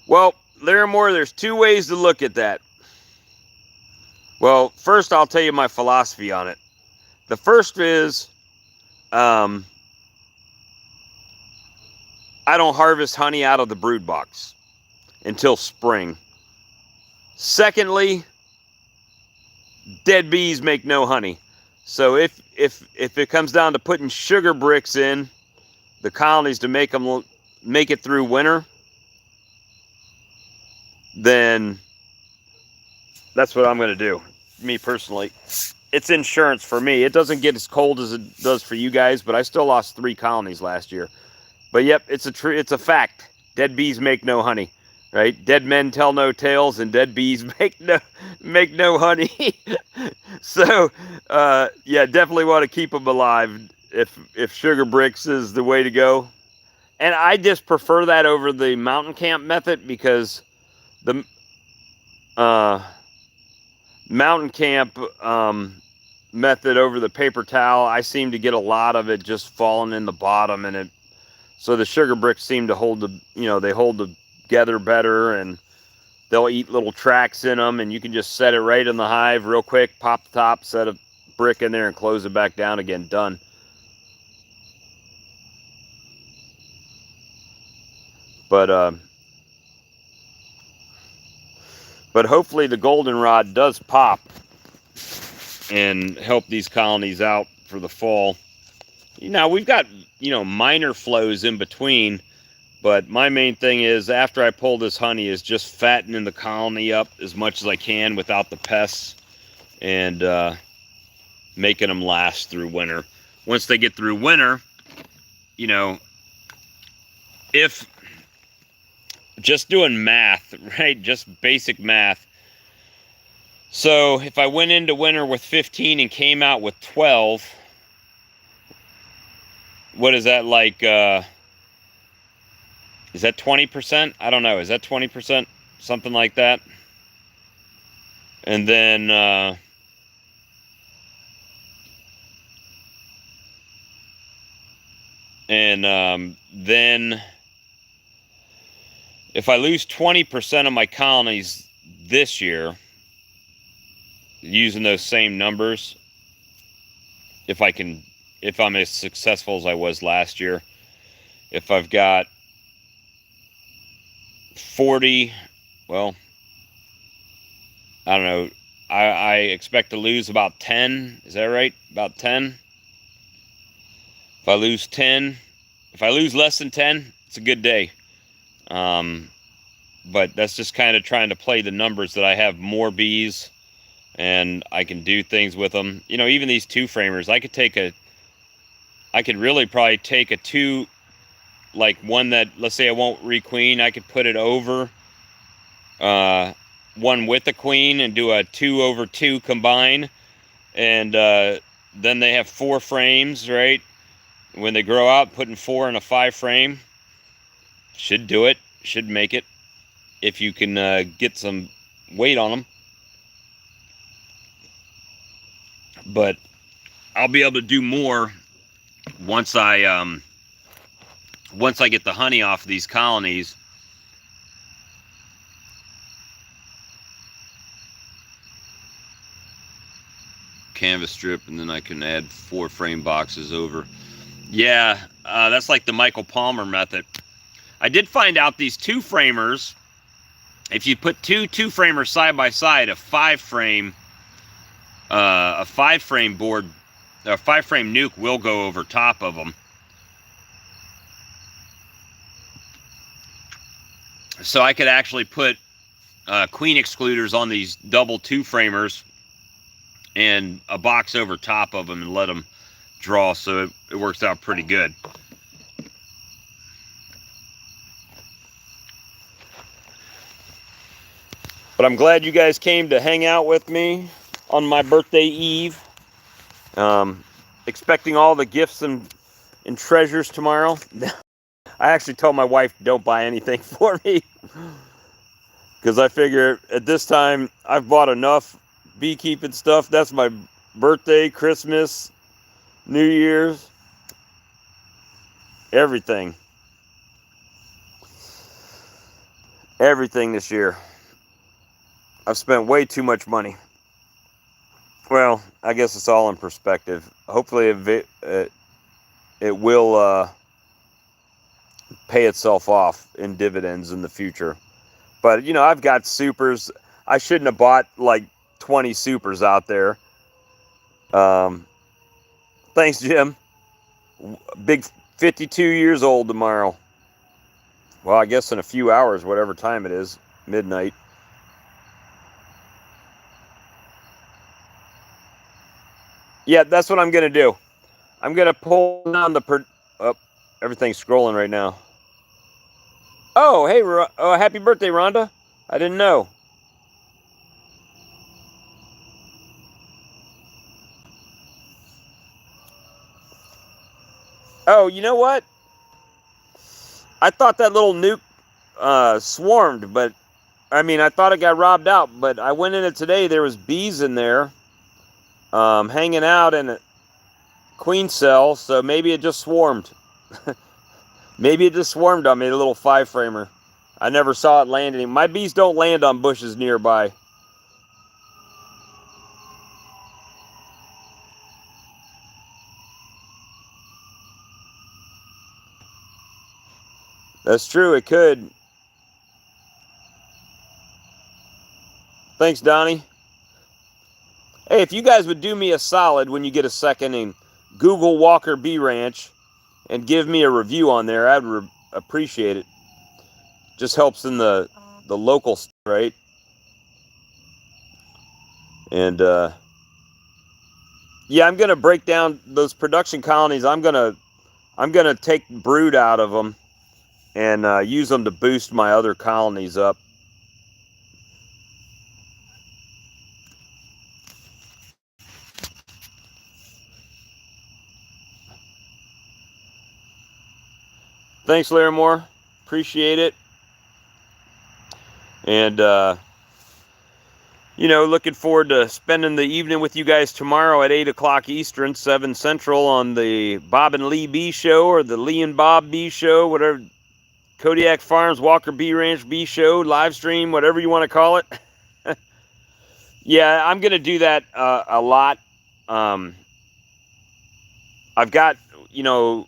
Well, Larimore, there's 2 ways to look at that. Well, first I'll tell you my philosophy on it. The first is, I don't harvest honey out of the brood box until spring. Secondly, dead bees make no honey. So if it comes down to putting sugar bricks in the colonies to make it through winter, then that's what I'm going to do. Me personally, it's insurance for me. It doesn't get as cold as it does for you guys, but I still lost 3 colonies last year. But yep, it's a fact. Dead bees make no honey, right? Dead men tell no tales, and dead bees make no honey. So yeah, definitely want to keep them alive if sugar bricks is the way to go. And I just prefer that over the mountain camp method, because the mountain camp method over the paper towel, I seem to get a lot of it just falling in the bottom, and so the sugar bricks seem to hold they hold together better, and they'll eat little tracks in them, and you can just set it right in the hive real quick, pop the top, set a brick in there, and close it back down again. Done. But hopefully the goldenrod does pop and help these colonies out for the fall. Now we've got minor flows in between, but my main thing is, after I pull this honey, is just fattening the colony up as much as I can without the pests, and making them last through winter. Once they get through winter, if just doing math, right? Just basic math. So if I went into winter with 15 and came out with 12, what is that like? Is that 20%? I don't know. Is that 20%? Something like that. And then then if I lose 20% of my colonies this year, using those same numbers, if I'm as successful as I was last year, if I've got 40, well, I don't know, I expect to lose about 10. Is that right? About 10. If I lose 10, if I lose less than 10, it's a good day. But that's just kind of trying to play the numbers, that I have more bees and I can do things with them. Even these 2-framers, I could really probably take a 2, like one that, let's say I won't requeen, I could put it over one with the queen and do a 2/2 combine, and then they have 4 frames, right? When they grow out, putting 4 in a 5-frame should do it, should make it, if you can get some weight on them. But I'll be able to do more once I once I get the honey off of these colonies, canvas strip, and then I can add 4 frame boxes over. Yeah, that's like the Michael Palmer method. I did find out these 2-framers, if you put two 2-framers side by side, a 5-frame board, a 5-frame nuke will go over top of them. So I could actually put queen excluders on these double 2-framers and a box over top of them and let them draw, so it works out pretty good. But I'm glad you guys came to hang out with me on my birthday eve. Expecting all the gifts and treasures tomorrow. I actually told my wife, don't buy anything for me. Because I figure at this time, I've bought enough beekeeping stuff. That's my birthday, Christmas, New Year's, everything. Everything this year. I've spent way too much money. Well, I guess it's all in perspective. Hopefully it will pay itself off in dividends in the future. But, you know, I've got supers. I shouldn't have bought like 20 supers out there. Thanks, Jim. Big 52 years old tomorrow. Well, I guess in a few hours, whatever time it is, midnight. Yeah, that's what I'm going to do. I'm going to pull down the... Oh, everything's scrolling right now. Oh, hey, happy birthday, Rhonda. I didn't know. Oh, you know what? I thought that little nuke swarmed, but... I mean, I thought it got robbed out, but I went in it today. There was bees in there. Hanging out in a queen cell, so maybe it just swarmed. Maybe it just swarmed on me, a little 5-framer. I never saw it landing. My bees don't land on bushes nearby. That's true, it could. Thanks, Donnie. Hey, if you guys would do me a solid when you get a second and Google Walker Bee Ranch and give me a review on there, I'd appreciate it. Just helps in the local, right? And yeah, I'm gonna break down those production colonies. I'm gonna take brood out of them and use them to boost my other colonies up. Thanks, Larimore. Appreciate it. And, you know, looking forward to spending the evening with you guys tomorrow at 8 o'clock Eastern, 7 Central on the Bob and Lee Bee Show, or the Lee and Bob Bee Show, whatever. Kodiak Farms, Walker Bee Ranch Bee Show, live stream, whatever you want to call it. Yeah, I'm going to do that a lot. I've got, you know,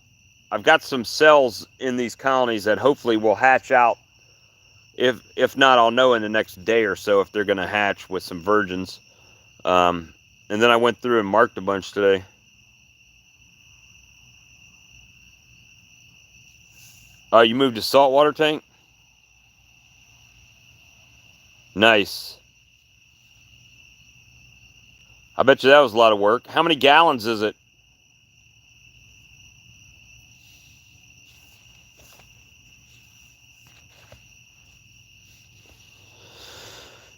I've got some cells in these colonies that hopefully will hatch out. If not, I'll know in the next day or so if they're going to hatch with some virgins. And then I went through and marked a bunch today. You moved to saltwater tank? Nice. I bet you that was a lot of work. How many gallons is it?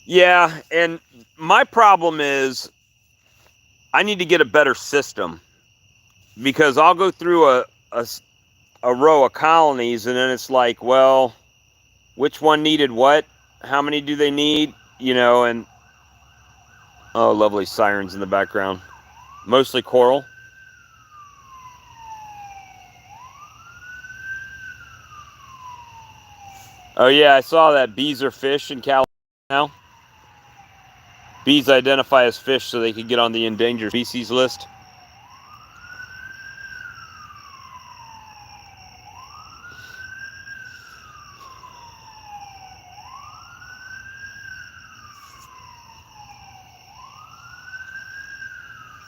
Yeah, and my problem is I need to get a better system, because I'll go through a row of colonies and then it's like, well, which one needed what? How many do they need? You know, and oh, lovely sirens in the background. Mostly coral. Oh yeah, I saw that. Bees are fish in California now. Bees identify as fish so they can get on the endangered species list.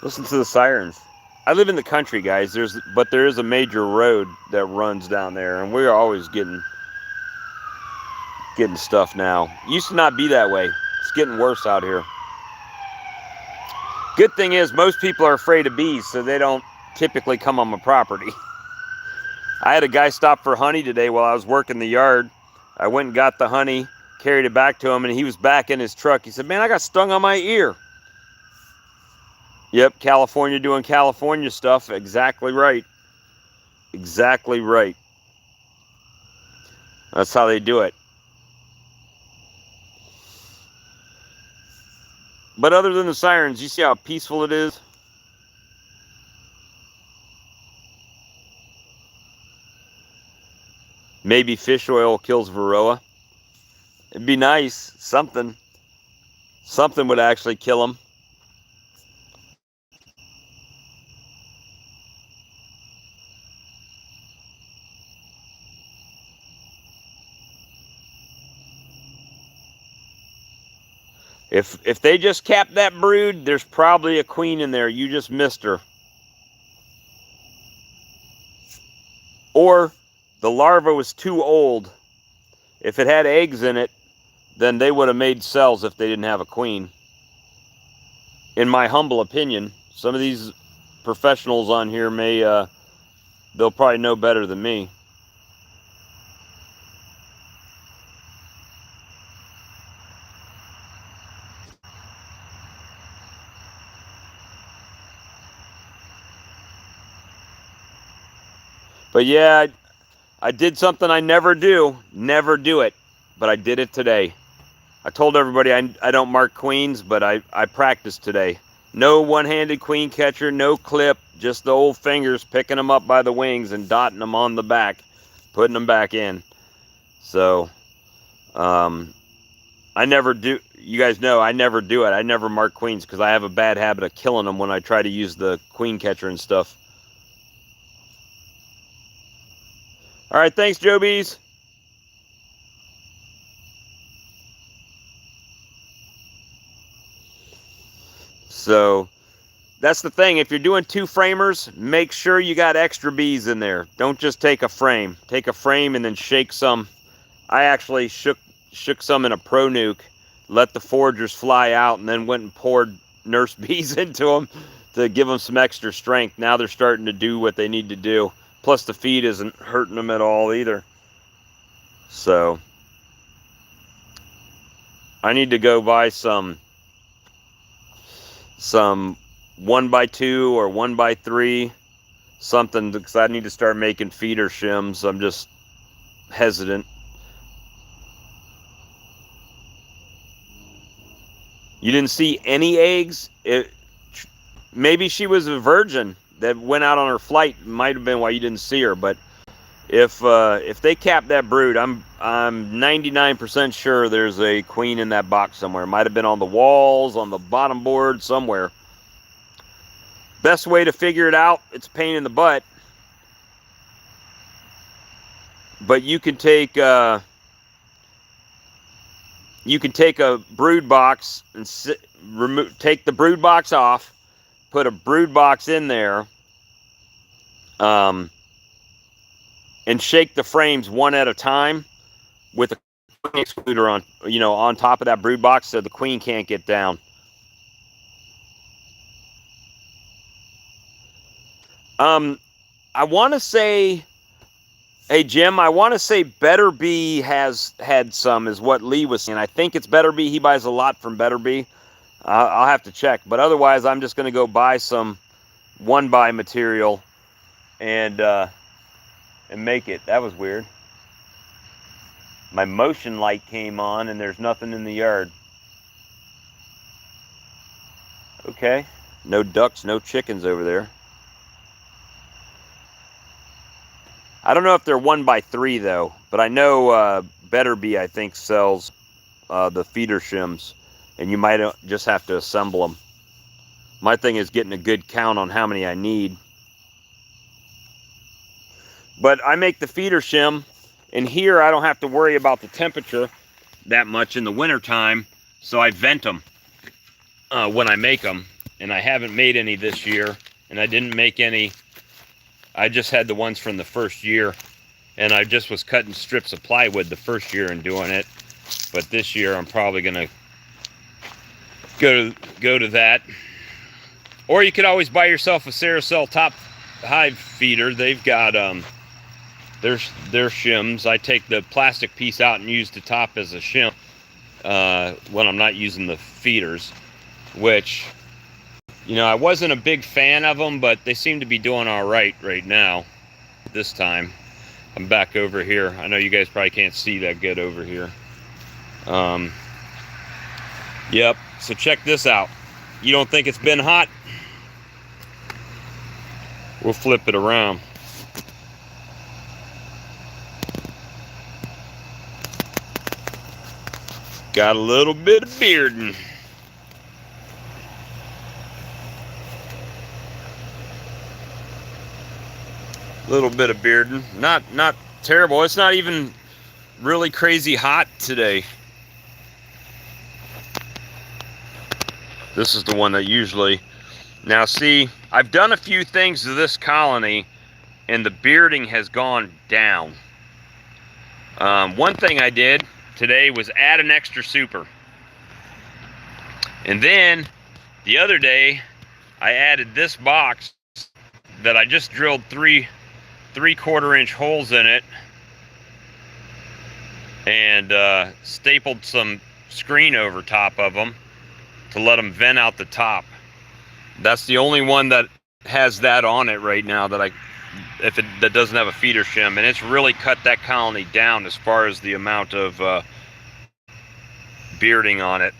Listen to the sirens. I live in the country, guys. But there is a major road that runs down there, and we're always getting stuff now. Used to not be that way. It's getting worse out here. Good thing is most people are afraid of bees, so they don't typically come on my property. I had a guy stop for honey today while I was working the yard. I went and got the honey, carried it back to him, and he was back in his truck. He said, "Man, I got stung on my ear." Yep, California doing California stuff. Exactly right. Exactly right. That's how they do it. But other than the sirens, you see how peaceful it is? Maybe fish oil kills Varroa. It'd be nice. Something would actually kill them. If they just capped that brood, there's probably a queen in there. You just missed her. Or the larva was too old. If it had eggs in it, then they would have made cells if they didn't have a queen. In my humble opinion, some of these professionals on here may, they'll probably know better than me. But yeah, I did something I never do. Never do it. But I did it today. I told everybody I don't mark queens, but I practiced today. No one-handed queen catcher, no clip, just the old fingers picking them up by the wings and dotting them on the back, putting them back in. So, I never do, you guys know, I never do it. I never mark queens because I have a bad habit of killing them when I try to use the queen catcher and stuff. All right, thanks, Joe Bees. So that's the thing. If you're doing 2 framers, make sure you got extra bees in there. Don't just take a frame. Take a frame and then shake some. I actually shook some in a Pro Nuke, let the foragers fly out, and then went and poured nurse bees into them to give them some extra strength. Now they're starting to do what they need to do. Plus the feed isn't hurting them at all either. So I need to go buy some 1x2 or 1x3, something, because I need to start making feeder shims. I'm just hesitant. You didn't see any eggs? Maybe she was a virgin that went out on her flight. Might have been why you didn't see her. But if they cap that brood, I'm 99% sure there's a queen in that box somewhere. Might have been on the walls, on the bottom board, somewhere. Best way to figure it out, it's a pain in the butt, but you can take a brood box and take the brood box off, put a brood box in there, and shake the frames one at a time with a queen excluder on top of that brood box so the queen can't get down. I want to say, hey Jim, I want to say Better Bee has had some, is what Lee was saying. I think it's Better Bee. He buys a lot from Better Bee. I'll have to check, but otherwise I'm just going to go buy some 1x material and make it. That was weird. My motion light came on and there's nothing in the yard. Okay, no ducks, no chickens over there. I don't know if they're 1x3 though, but I know Better Bee, I think, sells the feeder shims, and you might just have to assemble them. My thing is getting a good count on how many I need. But I make the feeder shim, and here I don't have to worry about the temperature that much in the winter time, so I vent them when I make them. And I haven't made any this year, and I didn't make any. I just had the ones from the first year, and I just was cutting strips of plywood the first year and doing it. But this year I'm probably gonna go to that. Or you could always buy yourself a Ceracell top hive feeder. They've got their shims. I take the plastic piece out and use the top as a shim when I'm not using the feeders, which, you know, I wasn't a big fan of them, but they seem to be doing all right now. This time I'm back over here. I know you guys probably can't see that good over here. Yep, so check this out. You don't think it's been hot? We'll flip it around. Got a little bit of bearding. Little bit of bearding. Not terrible. It's not even really crazy hot today. This is the one that usually... Now see, I've done a few things to this colony, and the bearding has gone down. One thing I did today was add an extra super. And then the other day I added this box that I just drilled three 3/4-inch holes in it and stapled some screen over top of them to let them vent out the top. That's the only one that has that on it right now that that doesn't have a feeder shim, and it's really cut that colony down as far as the amount of bearding on it.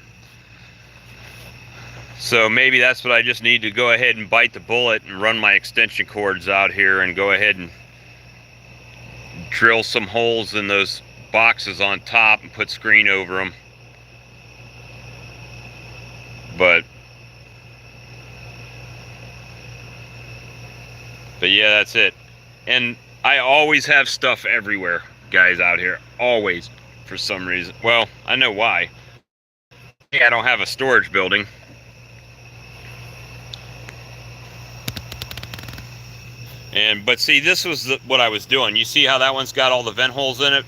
So maybe that's what I just need to go ahead and bite the bullet and run my extension cords out here and go ahead and drill some holes in those boxes on top and put screen over them. But yeah, that's it. And I always have stuff everywhere, guys, out here. Always, for some reason. Well, I know why. I don't have a storage building. But see, this was what I was doing. You see how that one's got all the vent holes in it?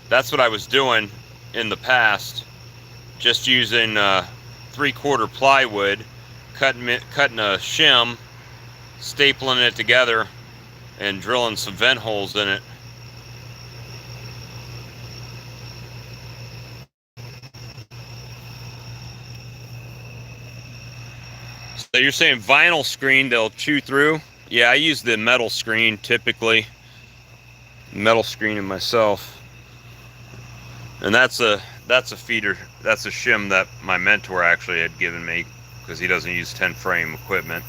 That's what I was doing in the past. Just using 3/4 plywood, cutting a shim, stapling it together, and drilling some vent holes in it. So you're saying vinyl screen they'll chew through? Yeah, I use the metal screen typically. Metal screening myself. And that's a feeder, that's a shim that my mentor actually had given me because he doesn't use 10 frame equipment.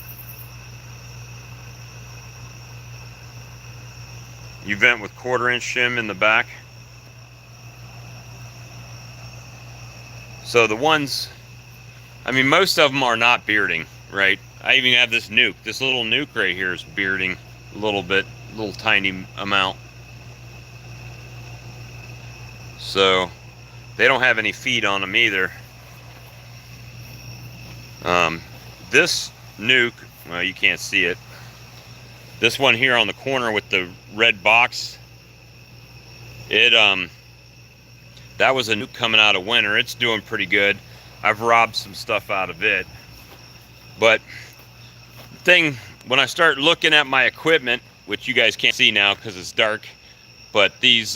You vent with 1/4-inch shim in the back. So the ones, I mean, most of them are not bearding, right? I even have this nuke. This little nuke right here is bearding a little bit, little tiny amount. So they don't have any feed on them either. This nuke, well, you can't see it. This one here on the corner with the red box, that was a nuke coming out of winter. It's doing pretty good. I've robbed some stuff out of it. But when I start looking at my equipment, which you guys can't see now because it's dark, but these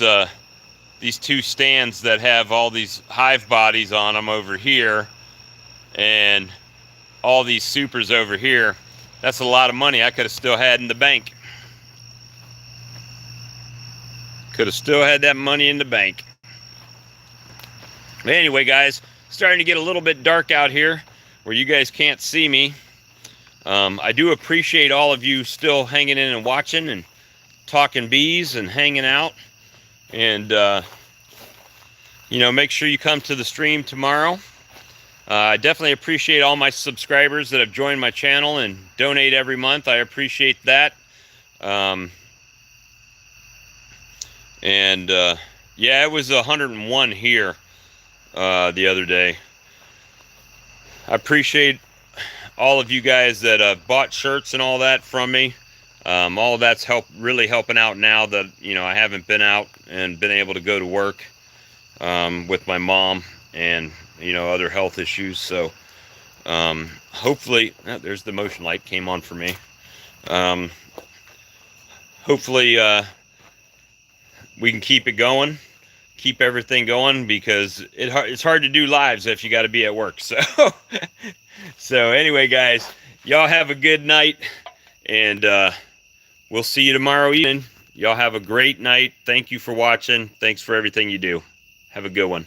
two stands that have all these hive bodies on them over here and all these supers over here, that's a lot of money I could have still had in the bank. Could have still had that money in the bank. But anyway, guys, starting to get a little bit dark out here where you guys can't see me. I do appreciate all of you still hanging in and watching and talking bees and hanging out. And make sure you come to the stream tomorrow. I definitely appreciate all my subscribers that have joined my channel and donate every month. I appreciate that. Yeah, it was 101 here the other day. I appreciate all of you guys that bought shirts and all that from me. All of that's really helping out now that I haven't been out and been able to go to work with my mom and other health issues. So hopefully, there's the motion light came on for me. Hopefully we can keep it going, keep everything going, because it's hard to do lives if you got to be at work. So anyway, guys, y'all have a good night, and we'll see you tomorrow evening. Y'all have a great night. Thank you for watching. Thanks for everything you do. Have a good one.